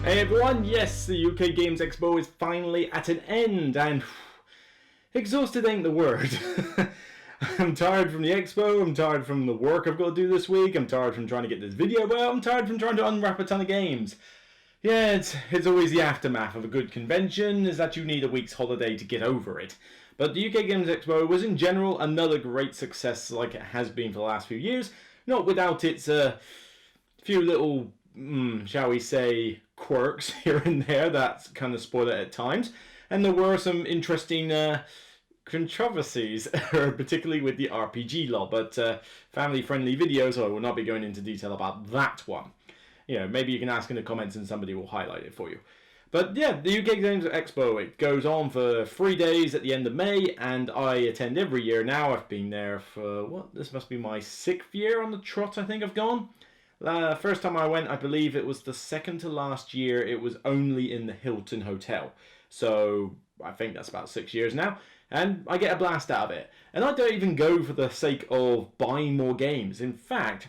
Hey everyone, yes, the UK Games Expo is finally at an end, and exhausted ain't the word. I'm tired from the expo, I'm tired from the work I've got to do this week, I'm tired from trying to get this video out, I'm tired from trying to unwrap a ton of games. Yeah, it's always the aftermath of a good convention, is that you need a week's holiday to get over it. But the UK Games Expo was in general another great success like it has been for the last few years, not without its few little, shall we say, quirks here and there that kind of spoil it at times. And there were some interesting controversies, particularly with the RPG law, but family-friendly videos, so I will not be going into detail about that one. You know, maybe you can ask in the comments and somebody will highlight it for you. But yeah, the UK Games Expo, it goes on for 3 days at the end of May, and I attend every year now. I've been there for, this must be my 6th year on the trot, I think I've gone. First time I went, I believe it was the second to last year. It was only in the Hilton Hotel. So I think that's about 6 years now. And I get a blast out of it. And I don't even go for the sake of buying more games. In fact,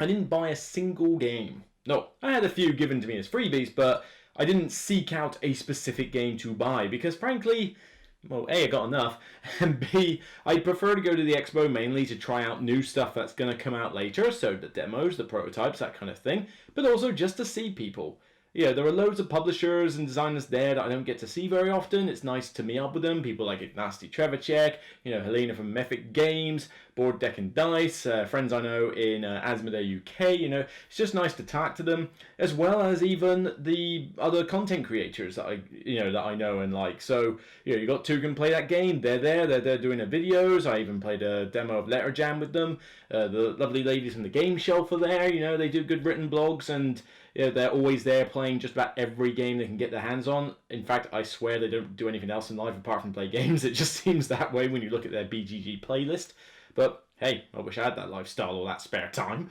I didn't buy a single game. No, I had a few given to me as freebies, but I didn't seek out a specific game to buy. Because frankly, well, A, I got enough, and B, I prefer to go to the expo mainly to try out new stuff that's going to come out later, so the demos, the prototypes, that kind of thing, but also just to see people. Yeah, there are loads of publishers and designers there that I don't get to see very often. It's nice to meet up with them. People like Nasty Trevacek, Helena from Mythic Games, Board Deck and Dice, friends I know in Asmodee UK. It's just nice to talk to them, as well as even the other content creators that I know and like. So you got Two Can Play That Game. They're there. They're doing their videos. I even played a demo of Letter Jam with them. The lovely ladies from the Game Shelf are there. They do good written blogs, and they're always there playing just about every game they can get their hands on. In fact, I swear they don't do anything else in life apart from play games. It just seems that way when you look at their BGG playlist. But hey, I wish I had that lifestyle or that spare time.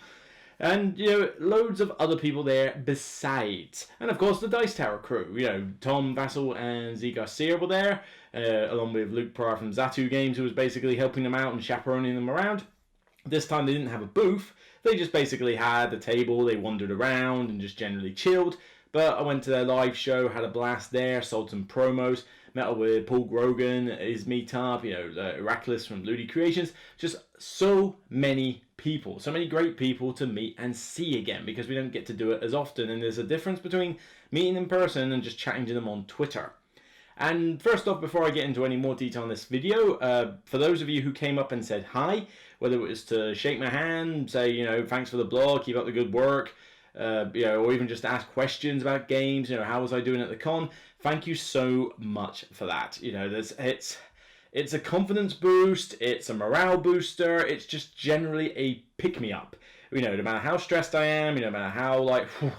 And, loads of other people there besides. And of course, the Dice Tower crew. Tom Vassell and Z Garcia were there, along with Luke Pryor from Zatu Games, who was basically helping them out and chaperoning them around. This time they didn't have a booth. They just basically had a table, they wandered around and just generally chilled. But I went to their live show, had a blast there, sold some promos, met up with Paul Grogan at his meetup, Heracles from Ludi Creations. Just so many people, so many great people to meet and see again, because we don't get to do it as often. And there's a difference between meeting in person and just chatting to them on Twitter. And first off, before I get into any more detail on this video, for those of you who came up and said hi, whether it was to shake my hand, say, thanks for the blog, keep up the good work, or even just ask questions about games, how was I doing at the con, thank you so much for that. It's a confidence boost, it's a morale booster, it's just generally a pick-me-up. No matter how stressed I am, no matter how,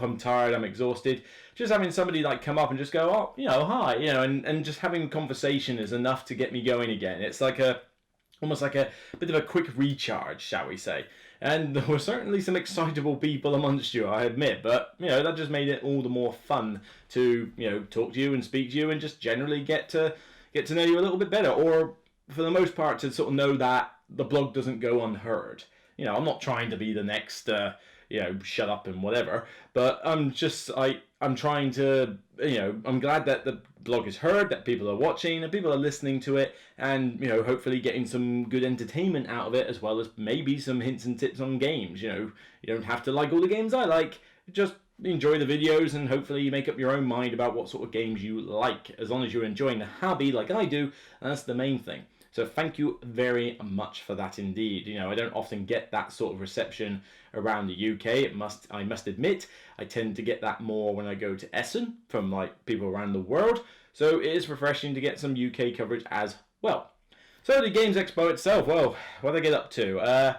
I'm tired, I'm exhausted, just having somebody, come up and just go, oh, hi, and just having conversation is enough to get me going again. It's almost like a bit of a quick recharge, shall we say. And there were certainly some excitable people amongst you, I admit, but, that just made it all the more fun to, talk to you and speak to you and just generally get to know you a little bit better, or for the most part to sort of know that the blog doesn't go unheard. I'm not trying to be the next, shut up and whatever, but I'm trying to, I'm glad that the blog is heard, that people are watching, that people are listening to it, and, hopefully getting some good entertainment out of it, as well as maybe some hints and tips on games. You don't have to like all the games I like, just enjoy the videos, and hopefully you make up your own mind about what sort of games you like. As long as you're enjoying the hobby like I do, that's the main thing. So thank you very much for that indeed. I don't often get that sort of reception around the UK. I must admit, I tend to get that more when I go to Essen from people around the world. So it is refreshing to get some UK coverage as well. So the Games Expo itself, well, what did I get up to?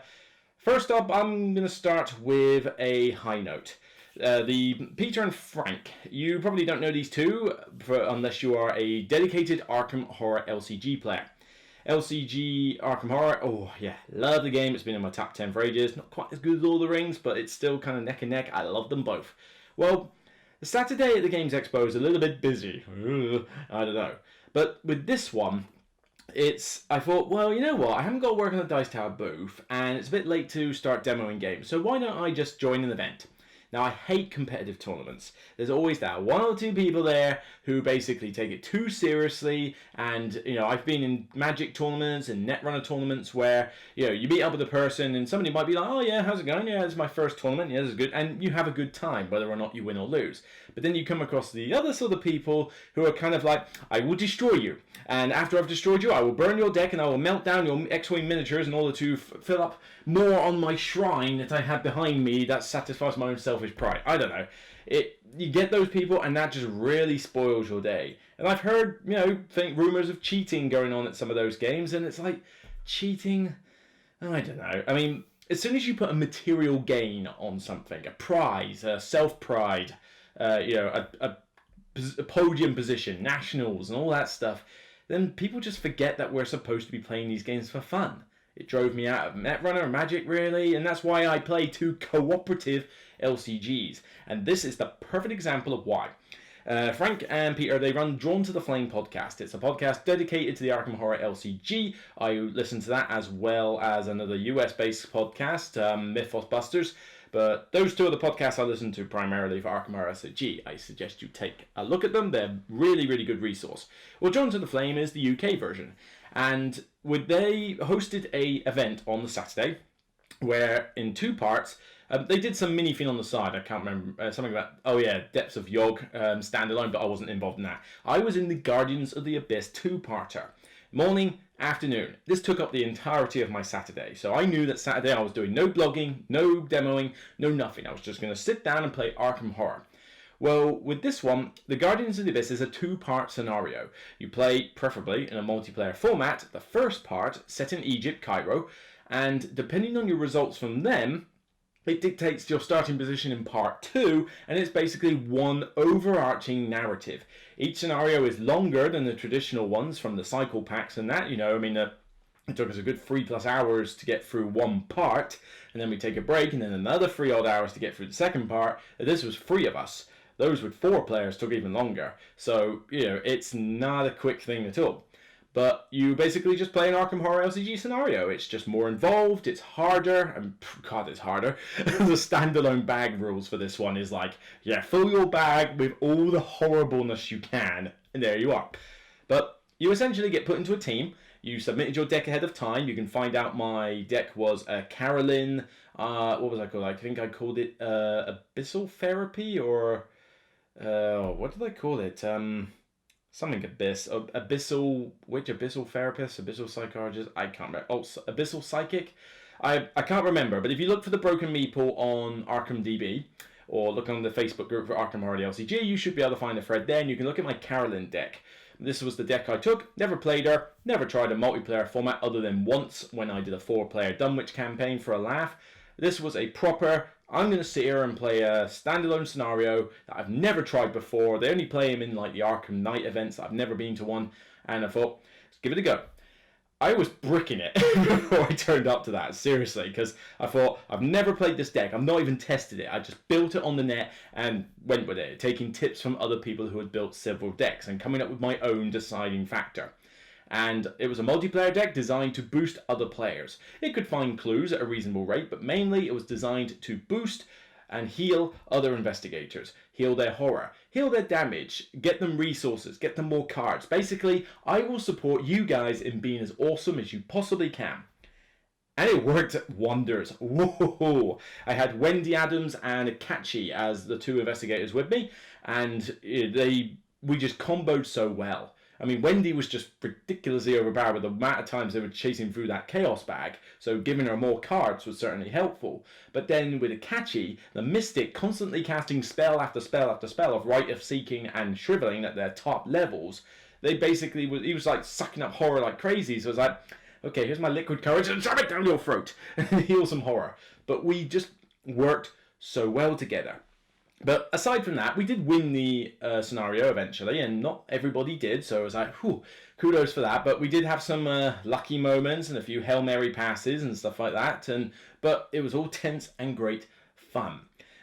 First up, I'm going to start with a high note. The Peter and Frank. You probably don't know these two unless you are a dedicated Arkham Horror LCG player. LCG Arkham Horror, oh yeah, love the game. It's been in my top 10 for ages. Not quite as good as Lord of the Rings, but it's still kind of neck and neck. I love them both. Well, the Saturday at the Games Expo is a little bit busy. I don't know. But with this one, I thought, well, you know what? I haven't got to work on the Dice Tower booth, and it's a bit late to start demoing games, so why don't I just join an event? Now, I hate competitive tournaments. There's always that one or two people there who basically take it too seriously. And, I've been in Magic tournaments and Netrunner tournaments where, you meet up with a person and somebody might be like, oh yeah, how's it going? Yeah, it's my first tournament. Yeah, this is good. And you have a good time, whether or not you win or lose. But then you come across the other sort of people who are kind of like, I will destroy you. And after I've destroyed you, I will burn your deck and I will melt down your X-Wing miniatures in order to fill up more on my shrine that I have behind me that satisfies my own selfish pride. I don't know. You get those people and that just really spoils your day. And I've heard, rumours of cheating going on at some of those games, and it's like, cheating? I don't know. I mean, as soon as you put a material gain on something, a prize, a self-pride, a podium position, nationals and all that stuff, then people just forget that we're supposed to be playing these games for fun. It drove me out of Netrunner and Magic, really, and that's why I play 2 cooperative LCGs. And this is the perfect example of why. Frank and Peter, they run Drawn to the Flame podcast. It's a podcast dedicated to the Arkham Horror LCG. I listen to that as well as another US-based podcast, Mythos Busters. But those 2 are the podcasts I listen to primarily for Arkham Horror LCG. I suggest you take a look at them. They're really, really good resource. Well, Drawn to the Flame is the UK version. And they hosted a event on the Saturday where in 2 parts, they did some mini thing on the side. I can't remember, something about, Depths of Yogg standalone, but I wasn't involved in that. I was in the Guardians of the Abyss 2-parter. Morning, afternoon. This took up the entirety of my Saturday. So I knew that Saturday I was doing no blogging, no demoing, no nothing. I was just going to sit down and play Arkham Horror. Well, with this one, the Guardians of the Abyss is a 2-part scenario. You play, preferably, in a multiplayer format, the first part, set in Egypt, Cairo, and depending on your results from them, it dictates your starting position in part 2, and it's basically one overarching narrative. Each scenario is longer than the traditional ones from the cycle packs and that, it took us a good 3+ hours to get through one part, and then we take a break, and then another 3 odd hours to get through the second part. This was 3 of us. Those with 4 players took even longer. So, it's not a quick thing at all. But you basically just play an Arkham Horror LCG scenario. It's just more involved, it's harder, and God, it's harder. The standalone bag rules for this one is like, fill your bag with all the horribleness you can, and there you are. But you essentially get put into a team. You submitted your deck ahead of time. You can find out my deck was a Carolyn, what was I called? I think I called it Abyssal Therapy, or what did I call it? Something Abyss. Abyssal Therapist? Abyssal Psychologist? I can't remember. Oh, Abyssal Psychic? I can't remember, but if you look for the Broken Meeple on Arkham DB, or look on the Facebook group for Arkham Horror LCG, you should be able to find a thread there, and you can look at my Carolyn deck. This was the deck I took, never played her, never tried a multiplayer format other than once when I did a 4-player Dunwich campaign for a laugh. This was a proper, I'm going to sit here and play a standalone scenario that I've never tried before. They only play him in like the Arkham Knight events. I've never been to one. And I thought, let's give it a go. I was bricking it before I turned up to that, seriously, because I thought, I've never played this deck. I've not even tested it. I just built it on the net and went with it, taking tips from other people who had built several decks and coming up with my own deciding factor. And it was a multiplayer deck designed to boost other players. It could find clues at a reasonable rate, but mainly it was designed to boost and heal other investigators, heal their horror, heal their damage, get them resources, get them more cards. Basically, I will support you guys in being as awesome as you possibly can. And it worked wonders. Whoa! I had Wendy Adams and Akachi as the 2 investigators with me, and we just comboed so well. I mean, Wendy was just ridiculously overpowered with the amount of times they were chasing through that chaos bag, so giving her more cards was certainly helpful. But then with Akachi, the Mystic constantly casting spell after spell after spell of Rite of Seeking and Shriveling at their top levels, he was like sucking up horror like crazy, so it was like, okay, here's my liquid courage and shove it down your throat and heal some horror. But we just worked so well together. But aside from that, we did win the scenario eventually, and not everybody did, so I was like, whew, kudos for that. But we did have some lucky moments and a few Hail Mary passes and stuff like that, but it was all tense and great fun.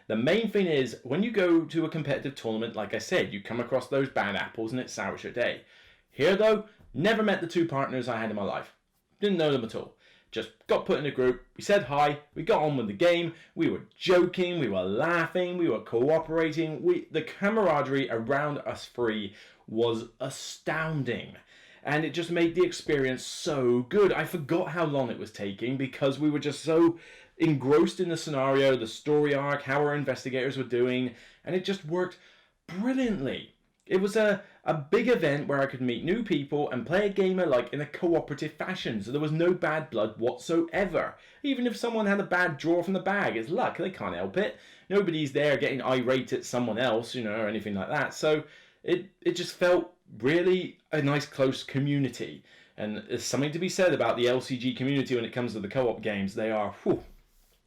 The main thing is, when you go to a competitive tournament, like I said, you come across those bad apples and it sours your day. Here, though, never met the 2 partners I had in my life. Didn't know them at all. just got put in a group, we said hi, we got on with the game, we were joking, we were laughing, we were cooperating, the camaraderie around us three was astounding. And it just made the experience so good. I forgot how long it was taking because we were just so engrossed in the scenario, the story arc, how our investigators were doing, and it just worked brilliantly. It was a big event where I could meet new people and play a game like in a cooperative fashion, so there was no bad blood whatsoever. Even if someone had a bad draw from the bag, it's luck, they can't help it. Nobody's there getting irate at someone else, or anything like that. So it just felt really a nice close community. And there's something to be said about the LCG community when it comes to the co-op games. They are,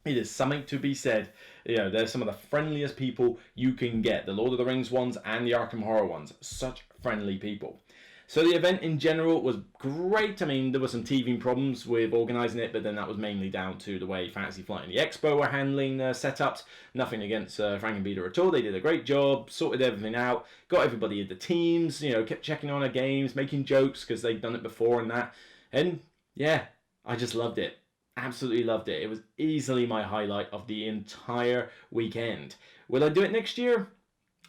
it is something to be said. They're some of the friendliest people you can get. The Lord of the Rings ones and the Arkham Horror ones. Such friendly people. So the event in general was great. I mean, there were some teething problems with organising it, but then that was mainly down to the way Fantasy Flight and the Expo were handling their setups. Nothing against Frank and Peter at all. They did a great job, sorted everything out, got everybody into teams, kept checking on our games, making jokes because they'd done it before and that. And yeah, I just loved it. Absolutely loved it. It was easily my highlight of the entire weekend. Will I do it next year?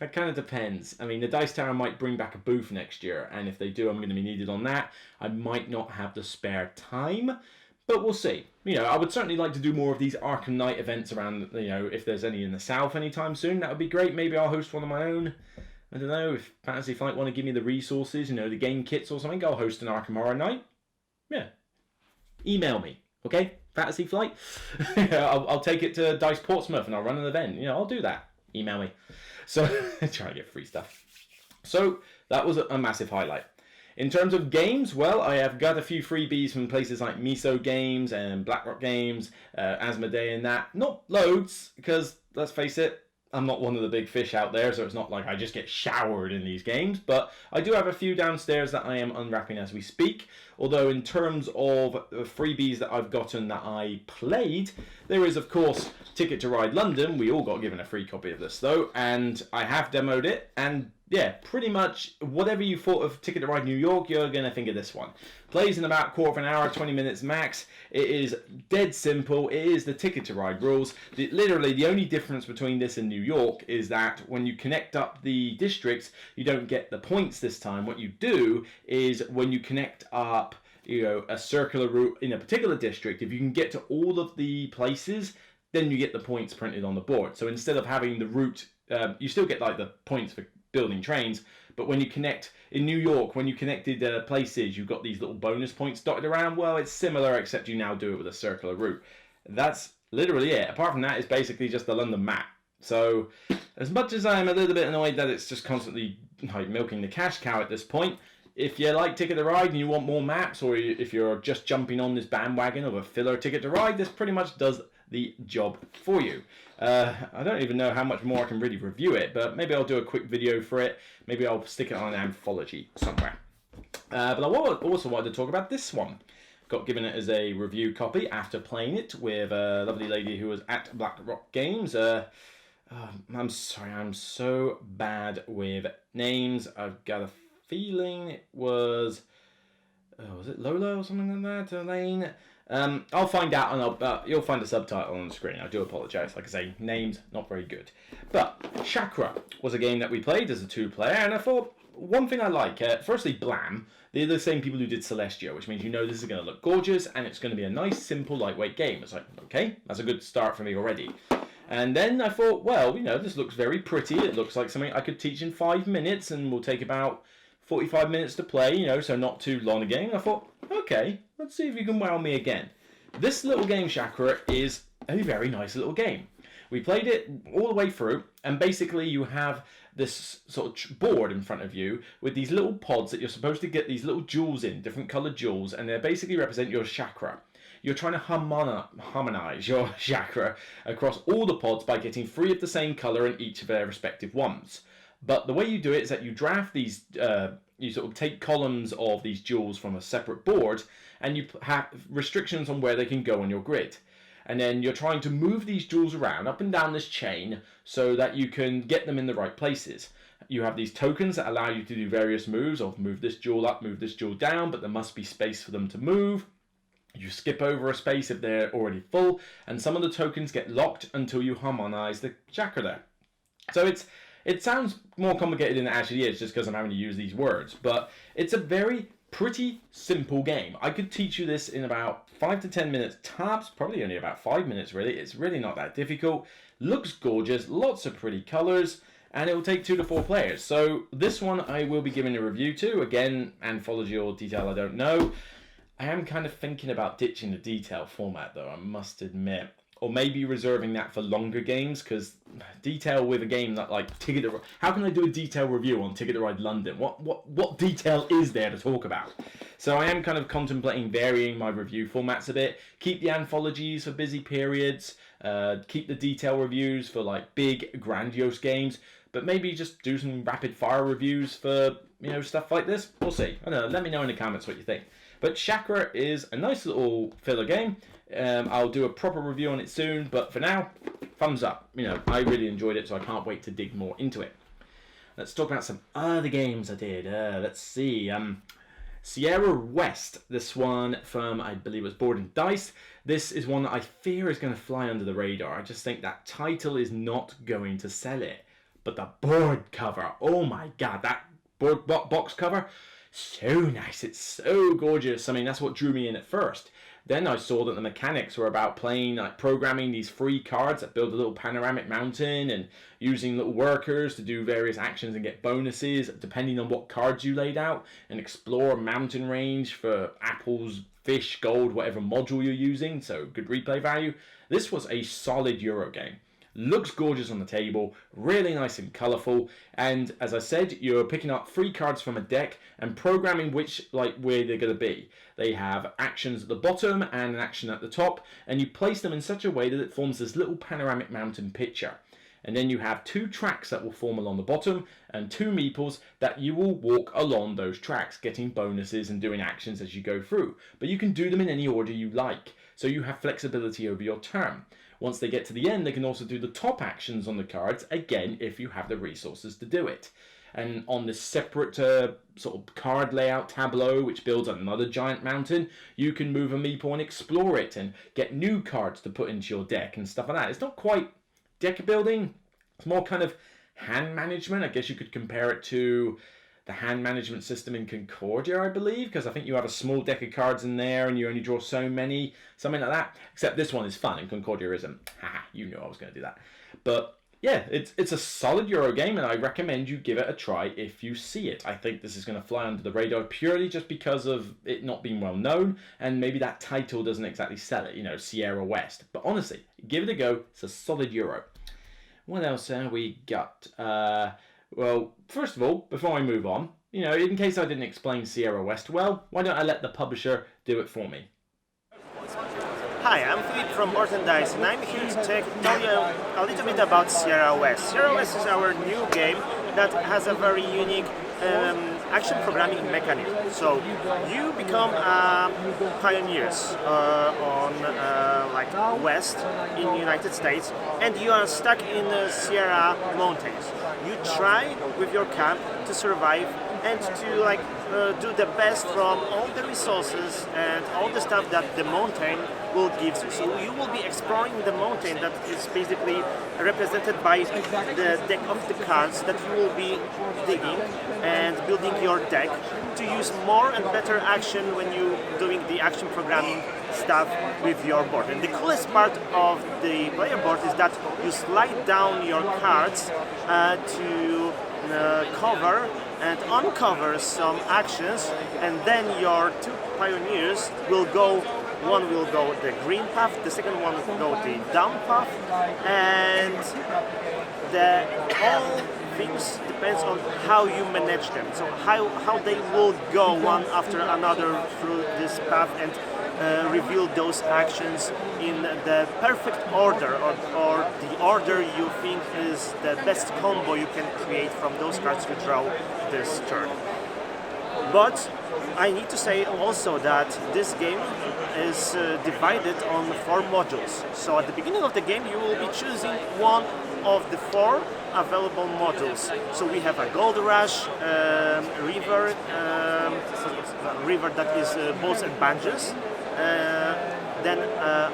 It kind of depends. I mean, the Dice Tower might bring back a booth next year, and if they do, I'm going to be needed on that. I might not have the spare time, but we'll see. I would certainly like to do more of these Arkham Night events around, if there's any in the South anytime soon, that would be great. Maybe I'll host one of my own. I don't know, if Fantasy Flight want to give me the resources, the game kits or something, I'll host an Arkham Horror Night. Yeah. Email me. Okay, Fantasy Flight. I'll take it to Dice Portsmouth and I'll run an event. I'll do that. Email me. So, trying to get free stuff. So, that was a massive highlight. In terms of games, well, I have got a few freebies from places like Miso Games and BlackRock Games, Asmodee and that. Not loads, because, let's face it, I'm not one of the big fish out there, so it's not like I just get showered in these games, but I do have a few downstairs that I am unwrapping as we speak. Although in terms of freebies that I've gotten that I played, there is of course Ticket to Ride London. We all got given a free copy of this though, and I have demoed it, and yeah, pretty much whatever you thought of Ticket to Ride New York, you're going to think of this one. Plays in about a quarter of an hour, 20 minutes max. It is dead simple. It is the Ticket to Ride rules. Literally, the only difference between this and New York is that when you connect up the districts, you don't get the points this time. What you do is when you connect up, a circular route in a particular district, if you can get to all of the places, then you get the points printed on the board. So instead of having the route, you still get like the points for building trains, but when you connect in New York, when you connected places, you've got these little bonus points dotted around. Well, it's similar, except you now do it with a circular route. That's literally it. Apart from that, it's basically just the London map. So as much as I'm a little bit annoyed that it's just constantly like milking the cash cow at this point, if you like Ticket to Ride and you want more maps, or if you're just jumping on this bandwagon of a filler Ticket to Ride, this pretty much does the job for you. I don't even know how much more I can really review it, but maybe I'll do a quick video for it. Maybe I'll stick it on an anthology somewhere. But I also wanted to talk about this one. Got given it as a review copy after playing it with a lovely lady who was at BlackRock Games. I'm sorry, I'm so bad with names. I've got a feeling it was it Lola or something like that, Elaine? I'll find out, and you'll find a subtitle on the screen. I do apologise. Like I say, names not very good. But Chakra was a game that we played as a 2-player, and I thought one thing I like. Firstly, Blam. They're the same people who did Celestia, which means this is going to look gorgeous, and it's going to be a nice, simple, lightweight game. It's like, okay, that's a good start for me already. And then I thought, well, this looks very pretty. It looks like something I could teach in 5 minutes, and will take about 45 minutes to play, so not too long a game. I thought, okay, let's see if you can wow me again. This little game, Chakra, is a very nice little game. We played it all the way through, and basically you have this sort of board in front of you with these little pods that you're supposed to get these little jewels in, different coloured jewels, and they basically represent your chakra. You're trying to harmonise your chakra across all the pods by getting 3 of the same colour in each of their respective ones. But the way you do it is that you draft these, you sort of take columns of these jewels from a separate board, and you have restrictions on where they can go on your grid. And then you're trying to move these jewels around up and down this chain so that you can get them in the right places. You have these tokens that allow you to do various moves of move this jewel up, move this jewel down, but there must be space for them to move. You skip over a space if they're already full, and some of the tokens get locked until you harmonize the chakra there. So it sounds more complicated than it actually is, just because I'm having to use these words, but it's a very pretty simple game. I could teach you this in about 5 to 10 minutes tops, probably only about 5 minutes really. It's really not that difficult. Looks gorgeous, lots of pretty colors, and it will take 2 to 4 players. So this one I will be giving a review to. Again, anthology or detail I don't know. I am kind of thinking about ditching the detail format though, I must admit. Or maybe reserving that for longer games, because detail with a game that like how can I do a detail review on Ticket to Ride London? What detail is there to talk about? So I am kind of contemplating varying my review formats a bit. Keep the anthologies for busy periods. Keep the detail reviews for like big, grandiose games. But maybe just do some rapid fire reviews for, you know, stuff like this. We'll see. I don't know. Let me know in the comments what you think. But Chakra is a nice little filler game. I'll do a proper review on it soon, but for now, thumbs up. You know, I really enjoyed it, so I can't wait to dig more into it. Let's talk about some other games I did. Let's see. Sierra West. This one from, I believe it was Board and Dice. This is one that I fear is going to fly under the radar. I just think that title is not going to sell it. But the board cover, oh my god, that board box cover, so nice. It's so gorgeous. I mean, that's what drew me in at first. Then I saw that the mechanics were about playing, like programming these free cards that build a little panoramic mountain and using little workers to do various actions and get bonuses depending on what cards you laid out, and explore a mountain range for apples, fish, gold, whatever module you're using, so good replay value. This was a solid Euro game. Looks gorgeous on the table, really nice and colourful, and as I said, you're picking up free cards from a deck and programming which, like, where they're going to be. They have actions at the bottom and an action at the top, and you place them in such a way that it forms this little panoramic mountain picture. And then you have 2 tracks that will form along the bottom, and 2 meeples that you will walk along those tracks, getting bonuses and doing actions as you go through. But you can do them in any order you like, so you have flexibility over your turn. Once they get to the end, they can also do the top actions on the cards, again, if you have the resources to do it. And on this separate sort of card layout tableau, which builds another giant mountain, you can move a meeple and explore it and get new cards to put into your deck and stuff like that. It's not quite deck building, it's more kind of hand management. I guess you could compare it to the hand management system in Concordia, I believe, because I think you have a small deck of cards in there and you only draw so many, something like that. Except this one is fun and Concordia isn't. Haha, you knew I was going to do that. But yeah, it's a solid Euro game, and I recommend you give it a try if you see it. I think this is going to fly under the radar purely just because of it not being well known, and maybe that title doesn't exactly sell it, you know, Sierra West. But honestly, give it a go. It's a solid Euro. What else have we got? Well, first of all, before I move on, you know, in case I didn't explain Sierra West well, why don't I let the publisher do it for me? Hi, I'm Philip from Board and Dice, and I'm here to tell you a little bit about Sierra West. Sierra West is our new game that has a very unique action programming mechanism. So you become pioneers on like West in the United States, and you are stuck in the Sierra Mountains. You try with your camp to survive and to like do the best from all the resources and all the stuff that the mountain will give you. So you will be exploring the mountain that is basically represented by the deck of the cards that you will be digging and building your deck to use more and better action when you're doing the action programming stuff with your board. And the coolest part of the player board is that you slide down your cards to cover and uncover some actions, and then your 2 pioneers will go, one will go the green path, the second one will go the down path, and the all things depends on how you manage them, so how they will go one after another through this path and reveal those actions in the perfect order, or the order you think is the best combo you can create from those cards you draw this turn. But I need to say also that this game is divided on 4 modules. So at the beginning of the game you will be choosing one of the 4 available modules. So we have a Gold Rush, river that is bows and banjos, then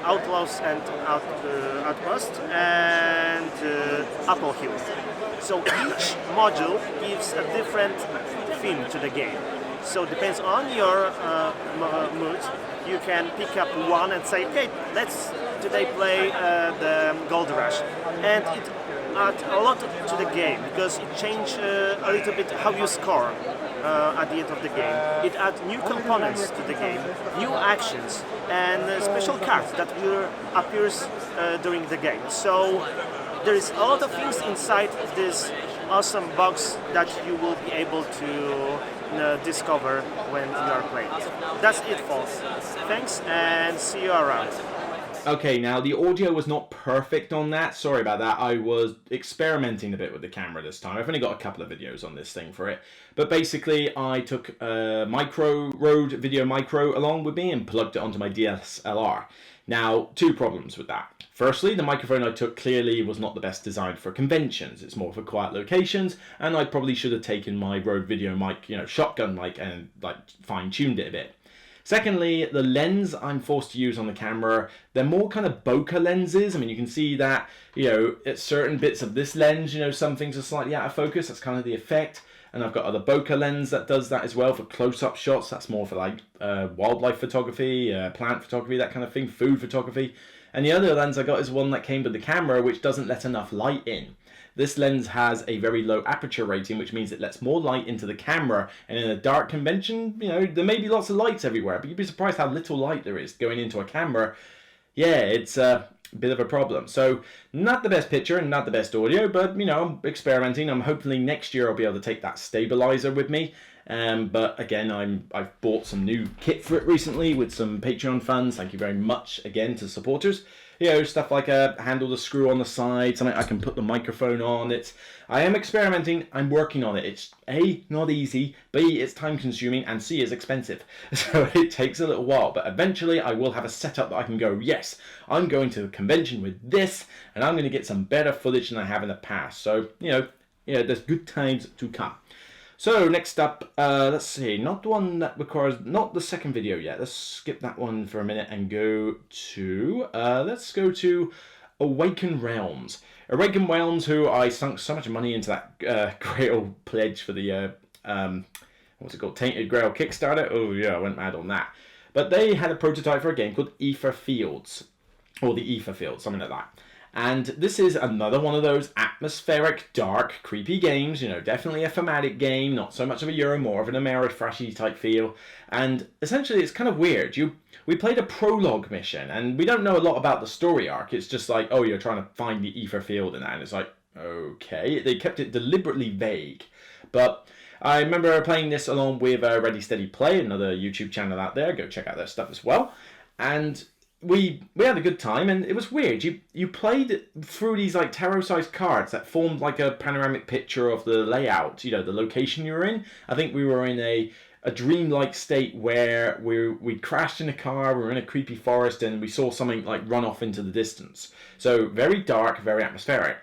Outlaws and Outpost, and Apple Hill. So each module gives a different theme to the game. So depends on your mood. You can pick up one and say, okay, let's today play the Gold Rush, and it adds a lot to the game because it changes a little bit how you score at the end of the game. It adds new components to the game, new actions, and special cards that will appear during the game. So there is a lot of things inside this awesome box that you will be able to discover when you are playing. That's it, folks. Thanks, and see you around. Okay, now the audio was not perfect on that. Sorry about that. I was experimenting a bit with the camera this time. I've only got a couple of videos on this thing for it. But basically, I took a Rode Video Micro along with me and plugged it onto my DSLR. Now, two problems with that. Firstly, the microphone I took clearly was not the best designed for conventions. It's more for quiet locations, and I probably should have taken my Rode Video mic, shotgun mic, and fine-tuned it a bit. Secondly, the lens I'm forced to use on the camera, they're more kind of bokeh lenses. I mean, you can see that, at certain bits of this lens, some things are slightly out of focus. That's kind of the effect. And I've got other bokeh lens that does that as well for close-up shots. That's more for wildlife photography, plant photography, that kind of thing, food photography. And the other lens I got is one that came with the camera, which doesn't let enough light in. This lens has a very low aperture rating, which means it lets more light into the camera. And in a dark convention, there may be lots of lights everywhere, but you'd be surprised how little light there is going into a camera. Yeah, it's a bit of a problem. So, not the best picture and not the best audio, but, I'm experimenting. I'm hopefully next year I'll be able to take that stabilizer with me. But again, I've bought some new kit for it recently with some Patreon funds. Thank you very much again to supporters. Stuff like a handle to screw on the side, something I can put the microphone on. I am experimenting. I'm working on it. It's A, not easy. B, it's time consuming, and C, is expensive. So it takes a little while, but eventually I will have a setup that I can go, yes, I'm going to a convention with this, and I'm going to get some better footage than I have in the past. So, there's good times to come. So next up, let's see, not the one that requires, not the second video yet. Let's skip that one for a minute and go to, let's go to Awaken Realms. Awaken Realms, who I sunk so much money into that Grail pledge for the, what's it called, Tainted Grail Kickstarter. Oh yeah, I went mad on that. But they had a prototype for a game called Ether Fields, or the Ether Fields, something like that. And this is another one of those atmospheric, dark, creepy games. Definitely a thematic game, not so much of a Euro, more of an Ameritrashy type feel. And essentially, it's kind of weird. We played a prologue mission, and we don't know a lot about the story arc. It's just like, oh, you're trying to find the ether field and that. And it's like, okay. They kept it deliberately vague. But I remember playing this along with Ready Steady Play, another YouTube channel out there. Go check out their stuff as well. And we had a good time, and it was weird. You played through these tarot-sized cards that formed like a panoramic picture of the layout, the location you were in. I think we were in a dreamlike state where we crashed in a car, we were in a creepy forest, and we saw something run off into the distance. So very dark, very atmospheric.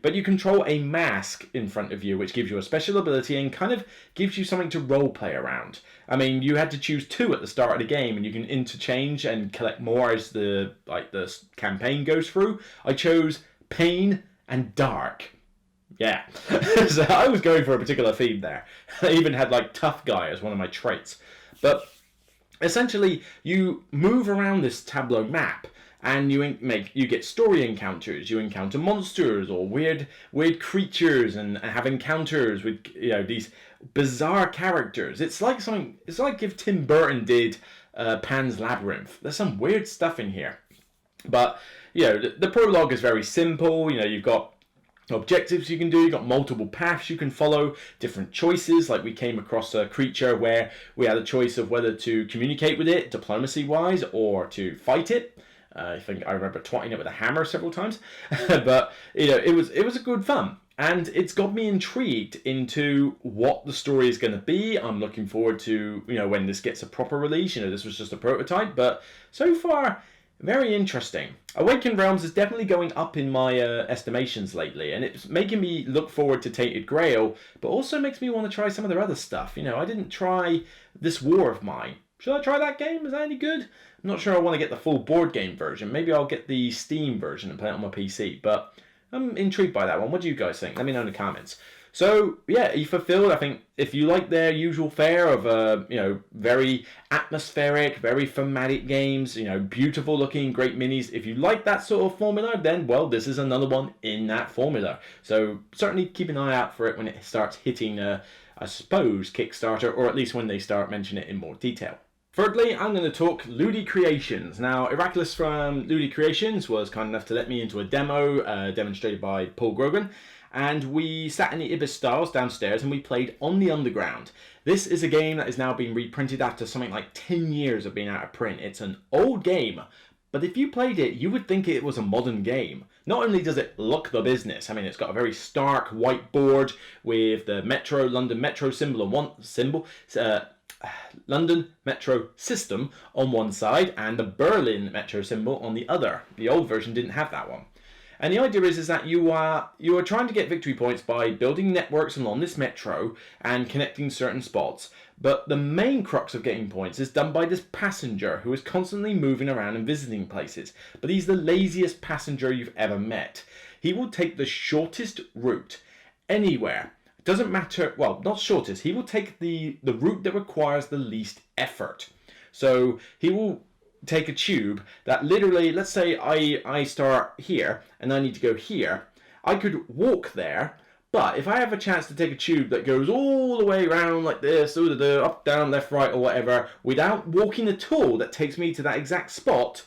But you control a mask in front of you, which gives you a special ability and kind of gives you something to roleplay around. I mean, you had to choose 2 at the start of the game, and you can interchange and collect more as the campaign goes through. I chose Pain and Dark. Yeah. So I was going for a particular theme there. I even had Tough Guy as one of my traits. But essentially, you move around this tableau map, and you get story encounters. You encounter monsters or weird creatures, and have encounters with these bizarre characters. It's like if Tim Burton did Pan's Labyrinth. There's some weird stuff in here, but the prologue is very simple. You've got objectives you can do, you've got multiple paths you can follow, different choices. We came across a creature where we had a choice of whether to communicate with it diplomacy wise or to fight it. I think I remember twatting it with a hammer several times. But it was a good fun, and it's got me intrigued into what the story is going to be. I'm looking forward to when this gets a proper release. This was just a prototype, but so far very interesting. Awaken Realms is definitely going up in my estimations lately, and it's making me look forward to Tainted Grail, but also makes me want to try some of their other stuff. I didn't try This War of Mine. should I try that game? Is that any good? I'm not sure I want to get the full board game version. Maybe I'll get the Steam version and play it on my PC. But I'm intrigued by that one. What do you guys think? Let me know in the comments. So yeah, you fulfilled. I think if you like their usual fare of very atmospheric, very thematic games, beautiful looking, great minis. If you like that sort of formula, then well, this is another one in that formula. So certainly keep an eye out for it when it starts hitting, I suppose, Kickstarter, or at least when they start mentioning it in more detail. Thirdly, I'm going to talk Ludi Creations. Now, Heracles from Ludi Creations was kind enough to let me into a demo demonstrated by Paul Grogan. And we sat in the Ibis Styles downstairs and we played On the Underground. This is a game that is now being reprinted after something like 10 years of being out of print. It's an old game, but if you played it, you would think it was a modern game. Not only does it look the business, I mean, it's got a very stark white board with the London Metro symbol on one London Metro system on one side and the Berlin Metro symbol on the other. The old version didn't have that one. And the idea is that you are trying to get victory points by building networks along this metro and connecting certain spots. But the main crux of getting points is done by this passenger who is constantly moving around and visiting places. But he's the laziest passenger you've ever met. He will take the shortest route anywhere. It doesn't matter, well, not shortest. He will take the route that requires the least effort. So he will take a tube that literally, let's say I start here and I need to go here. I could walk there, but if I have a chance to take a tube that goes all the way around like this, up, down, left, right, or whatever, without walking at all, that takes me to that exact spot,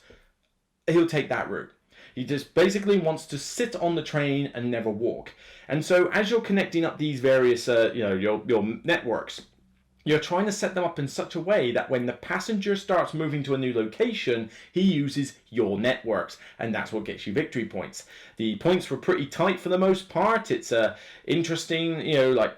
he'll take that route. He just basically wants to sit on the train and never walk. And so as you're connecting up these various, your networks, you're trying to set them up in such a way that when the passenger starts moving to a new location, he uses your networks, and that's what gets you victory points. The points were pretty tight for the most part. It's a interesting,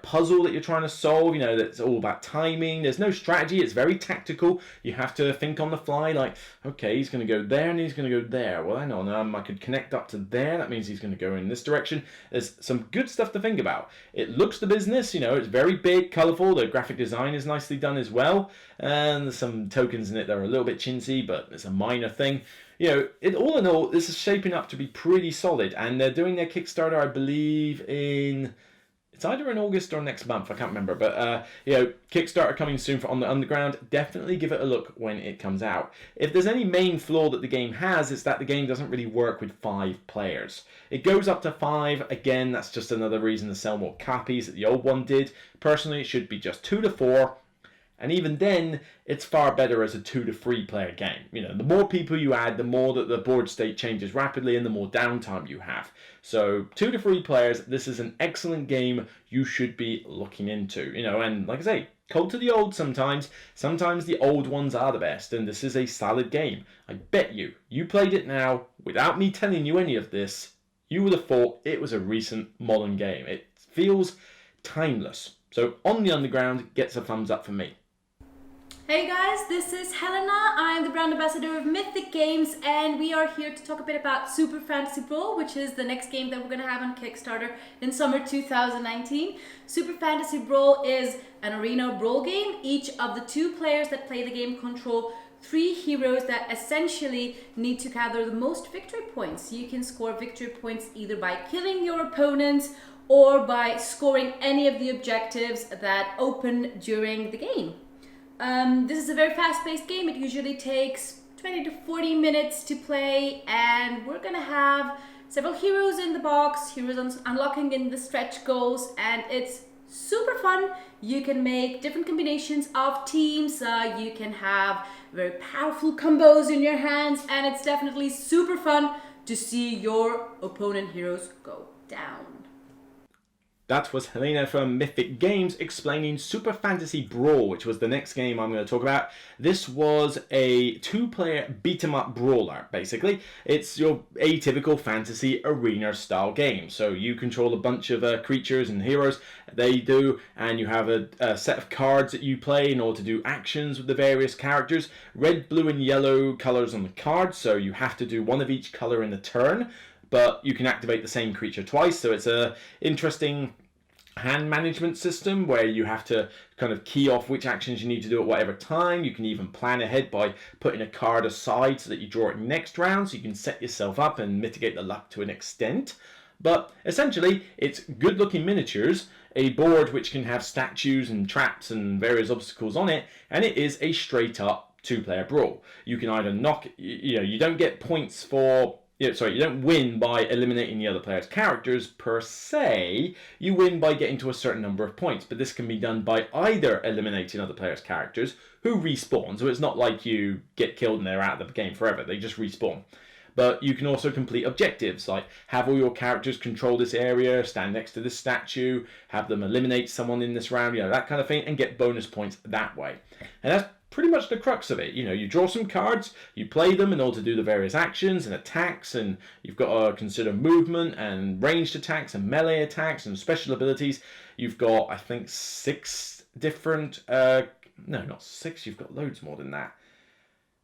puzzle that you're trying to solve. That's all about timing. There's no strategy. It's very tactical. You have to think on the fly, like, okay, he's going to go there and he's going to go there. Well, hang on, I could connect up to there. That means he's going to go in this direction. There's some good stuff to think about. It looks the business. It's very big, colourful. The graphic design is nicely done as well, and there's some tokens in it that are a little bit chintzy, but it's a minor thing. All in all, this is shaping up to be pretty solid, and they're doing their Kickstarter, I believe, it's either in August or next month, I can't remember, but Kickstarter coming soon for On the Underground. Definitely give it a look when it comes out. If there's any main flaw that the game has, it's that the game doesn't really work with 5 players. It goes up to 5, again, that's just another reason to sell more copies that the old one did. Personally, it should be just 2 to 4, and even then, it's far better as a 2 to 3 player game. The more people you add, the more that the board state changes rapidly and the more downtime you have. So 2 to 3 players, this is an excellent game you should be looking into. And like I say, cold to the old sometimes. Sometimes the old ones are the best, and this is a solid game. I bet you played it now, without me telling you any of this, you would have thought it was a recent modern game. It feels timeless. So On the Underground gets a thumbs up from me. Hey guys, this is Helena. I'm the brand ambassador of Mythic Games, and we are here to talk a bit about Super Fantasy Brawl, which is the next game that we're going to have on Kickstarter in summer 2019. Super Fantasy Brawl is an arena brawl game. Each of the 2 players that play the game control 3 heroes that essentially need to gather the most victory points. You can score victory points either by killing your opponents or by scoring any of the objectives that open during the game. This is a very fast-paced game. It usually takes 20 to 40 minutes to play, and we're gonna have several heroes in the box, heroes unlocking in the stretch goals, and it's super fun. You can make different combinations of teams, you can have very powerful combos in your hands, and it's definitely super fun to see your opponent heroes go down. That was Helena from Mythic Games explaining Super Fantasy Brawl, which was the next game I'm going to talk about. This was a 2-player beat-em-up brawler, basically. It's your atypical fantasy arena style game. So you control a bunch of creatures and heroes, they do, and you have a set of cards that you play in order to do actions with the various characters. Red, blue, and yellow colours on the cards, so you have to do one of each colour in the turn, but you can activate the same creature twice, so it's a interesting hand management system where you have to kind of key off which actions you need to do at whatever time. You can even plan ahead by putting a card aside so that you draw it next round, so you can set yourself up and mitigate the luck to an extent. But essentially, it's good looking miniatures, a board which can have statues and traps and various obstacles on it, and it is a straight up 2-player brawl. You can either you don't get points for, you don't win by eliminating the other player's characters per se. You win by getting to a certain number of points, but this can be done by either eliminating other players' characters who respawn, so it's not like you get killed and they're out of the game forever, they just respawn. But you can also complete objectives, like have all your characters control this area, stand next to this statue, have them eliminate someone in this round, that kind of thing, and get bonus points that way. And that's pretty much the crux of it. You draw some cards, you play them in order to do the various actions and attacks, and you've got to consider movement and ranged attacks and melee attacks and special abilities. You've got, I think, 6 different... no, not 6, you've got loads more than that.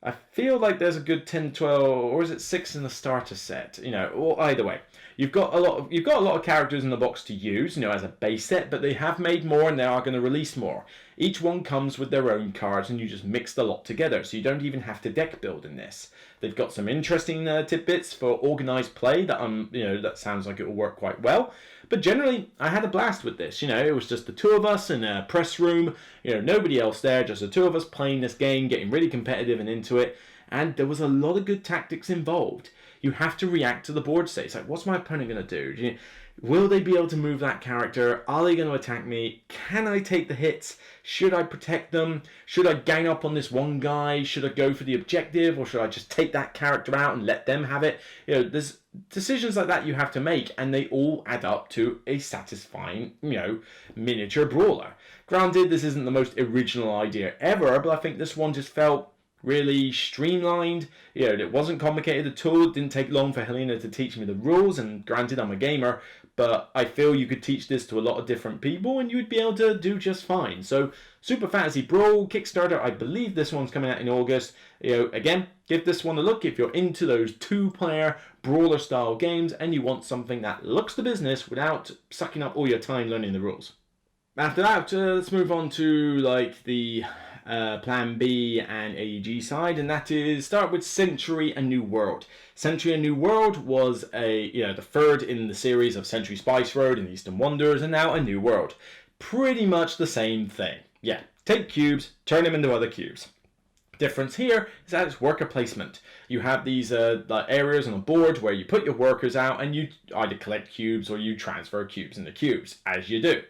I feel like there's a good 10, 12, or is it 6 in the starter set? Or either way, you've got a lot of characters in the box to use, as a base set, but they have made more and they are going to release more. Each one comes with their own cards, and you just mix the lot together, so you don't even have to deck build in this. They've got some interesting tidbits for organized play that that sounds like it will work quite well. But generally, I had a blast with this. It was just the 2 of us in a press room. Nobody else there, just the 2 of us playing this game, getting really competitive and into it. And there was a lot of good tactics involved. You have to react to the board state. It's like, what's my opponent going to do? Will they be able to move that character? Are they going to attack me? Can I take the hits? Should I protect them? Should I gang up on this one guy? Should I go for the objective? Or should I just take that character out and let them have it? There's decisions like that you have to make, and they all add up to a satisfying, miniature brawler. Granted, this isn't the most original idea ever, but I think this one just felt really streamlined. It wasn't complicated at all. It didn't take long for Helena to teach me the rules, and granted, I'm a gamer, but I feel you could teach this to a lot of different people and you would be able to do just fine. So, Super Fantasy Brawl Kickstarter, I believe this one's coming out in August. Again, give this one a look if you're into those 2-player brawler style games and you want something that looks the business without sucking up all your time learning the rules. After that, let's move on to the Plan B and AEG side, and that is start with Century: A New World. Century: A New World was the third in the series of Century Spice Road and Eastern Wonders, and now A New World. Pretty much the same thing. Yeah, take cubes, turn them into other cubes. Difference here is that it's worker placement. You have these areas on a board where you put your workers out and you either collect cubes or you transfer cubes into cubes, as you do.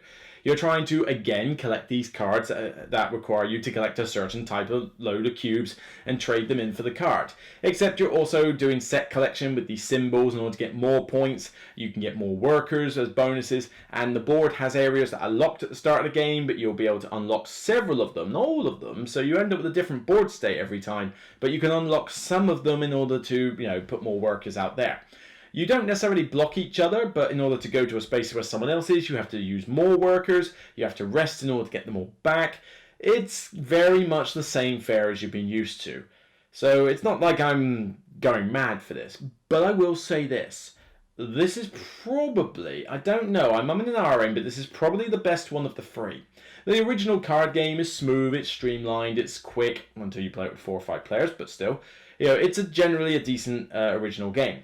You're trying to, again, collect these cards that require you to collect a certain type of load of cubes and trade them in for the card. Except you're also doing set collection with these symbols in order to get more points. You can get more workers as bonuses, and the board has areas that are locked at the start of the game, but you'll be able to unlock several of them, not all of them, so you end up with a different board state every time, but you can unlock some of them in order to, put more workers out there. You don't necessarily block each other, but in order to go to a space where someone else is, you have to use more workers, you have to rest in order to get them all back. It's very much the same fare as you've been used to. So it's not like I'm going mad for this, but I will say this. This is probably, I don't know, I'm in an R-ing, but this is probably the best one of the 3. The original card game is smooth, it's streamlined, it's quick, until you play it with 4 or 5 players, but still. It's generally a decent original game.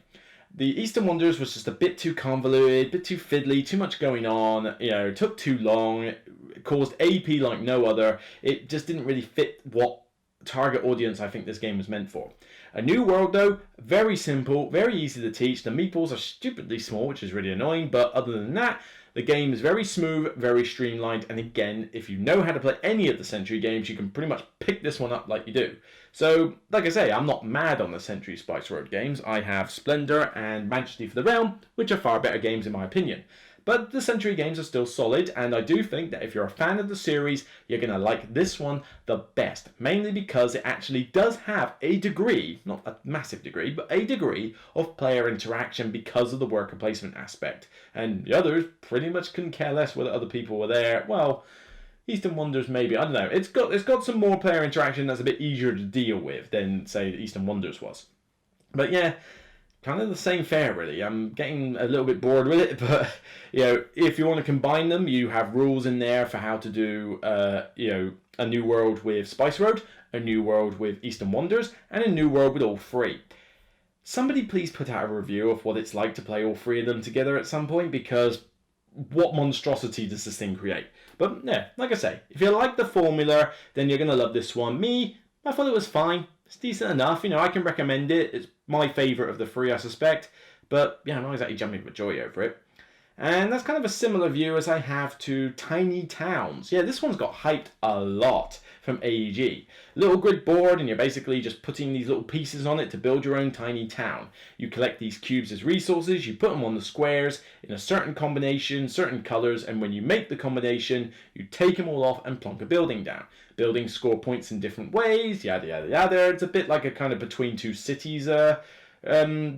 The Eastern Wonders was just a bit too convoluted, a bit too fiddly, too much going on, took too long, it caused AP like no other. It just didn't really fit what target audience I think this game was meant for. A New World, though, very simple, very easy to teach. The meeples are stupidly small, which is really annoying, but other than that, the game is very smooth, very streamlined, and again, if you know how to play any of the Century games, you can pretty much pick this one up like you do. So, like I say, I'm not mad on the Century Spice Road games. I have Splendor and Majesty for the Realm, which are far better games in my opinion. But the Century games are still solid, and I do think that if you're a fan of the series, you're going to like this one the best. Mainly because it actually does have a degree, not a massive degree, but a degree of player interaction because of the worker placement aspect. And the others pretty much couldn't care less whether other people were there. Well, Eastern Wonders maybe, I don't know. It's got some more player interaction that's a bit easier to deal with than, say, Eastern Wonders was. But yeah, kind of the same fare, really. I'm getting a little bit bored with it, but if you want to combine them, you have rules in there for how to do a new world with Spice Road, a new world with Eastern Wonders, and a new world with all three. Somebody please put out a review of what it's like to play all three of them together at some point, because what monstrosity does this thing create? But yeah, like I say, if you like the formula, then you're going to love this one. I thought it was fine. It's decent enough. I can recommend it. It's my favourite of the three, I suspect. But yeah, I'm not exactly jumping for joy over it. And that's kind of a similar view as I have to Tiny Towns. Yeah, this one's got hyped a lot from AEG. Little grid board, and you're basically just putting these little pieces on it to build your own tiny town. You collect these cubes as resources, you put them on the squares in a certain combination, certain colours, and when you make the combination, you take them all off and plonk a building down. Buildings score points in different ways, yada yada yada. It's a bit like a kind of between two cities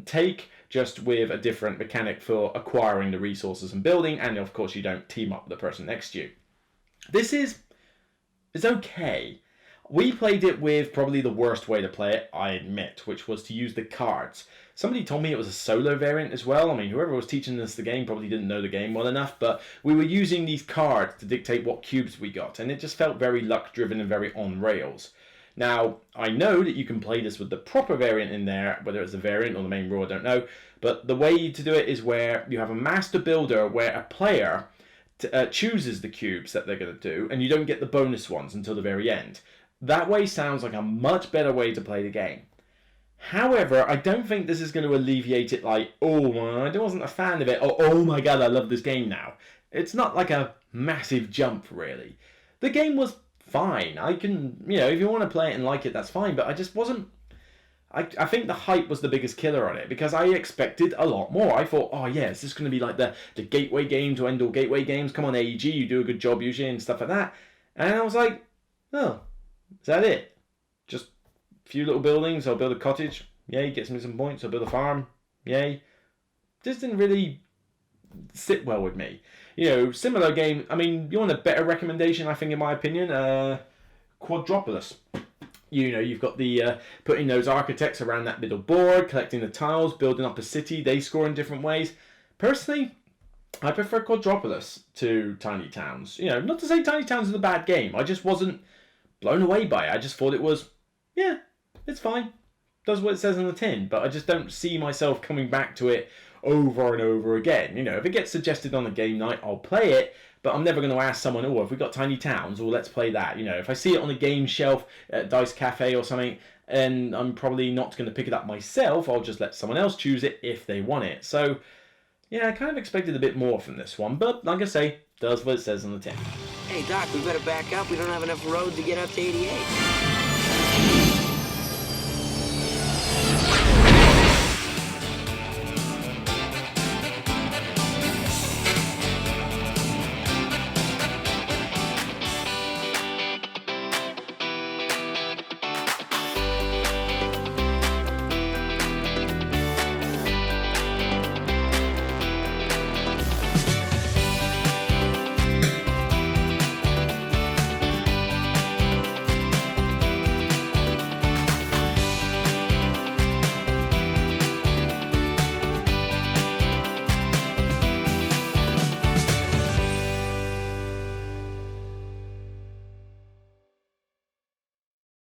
take, just with a different mechanic for acquiring the resources and building, and of course you don't team up with the person next to you. It's okay. We played it with probably the worst way to play it, I admit, which was to use the cards. Somebody told me it was a solo variant as well. I mean, whoever was teaching us the game probably didn't know the game well enough, but we were using these cards to dictate what cubes we got, and it just felt very luck-driven and very on rails. Now, I know that you can play this with the proper variant in there, whether it's a variant or the main rule, I don't know, but the way to do it is where you have a master builder where a player chooses the cubes that they're going to do, and you don't get the bonus ones until the very end. That way sounds like a much better way to play the game. However, I don't think this is going to alleviate it like, oh, I wasn't a fan of it, or oh my god, I love this game now. It's not like a massive jump, really. The game was fine. I can, if you want to play it and like it, that's fine, but I just wasn't... I think the hype was the biggest killer on it, because I expected a lot more. I thought, oh yeah, is this going to be like the gateway game to end all gateway games? Come on, AEG, you do a good job usually and stuff like that. And I was like, oh, is that it? Just a few little buildings, I'll build a cottage, yay, gets me some points, I'll build a farm, yay. This didn't really sit well with me. Similar game, I mean, you want a better recommendation, I think, in my opinion, Quadropolis. You've got the putting those architects around that middle board, collecting the tiles, building up a city. They score in different ways. Personally, I prefer Quadropolis to Tiny Towns. Not to say Tiny Towns is a bad game. I just wasn't blown away by it. I just thought it was, yeah, it's fine. Does what it says on the tin. But I just don't see myself coming back to it over and over again. If it gets suggested on a game night, I'll play it. But I'm never going to ask someone, oh, have we got Tiny Towns? Well, let's play that. If I see it on a game shelf at Dice Cafe or something, and I'm probably not going to pick it up myself, I'll just let someone else choose it if they want it. So, yeah, I kind of expected a bit more from this one. But, like I say, does what it says on the tin. Hey, Doc, we better back up. We don't have enough road to get up to 88.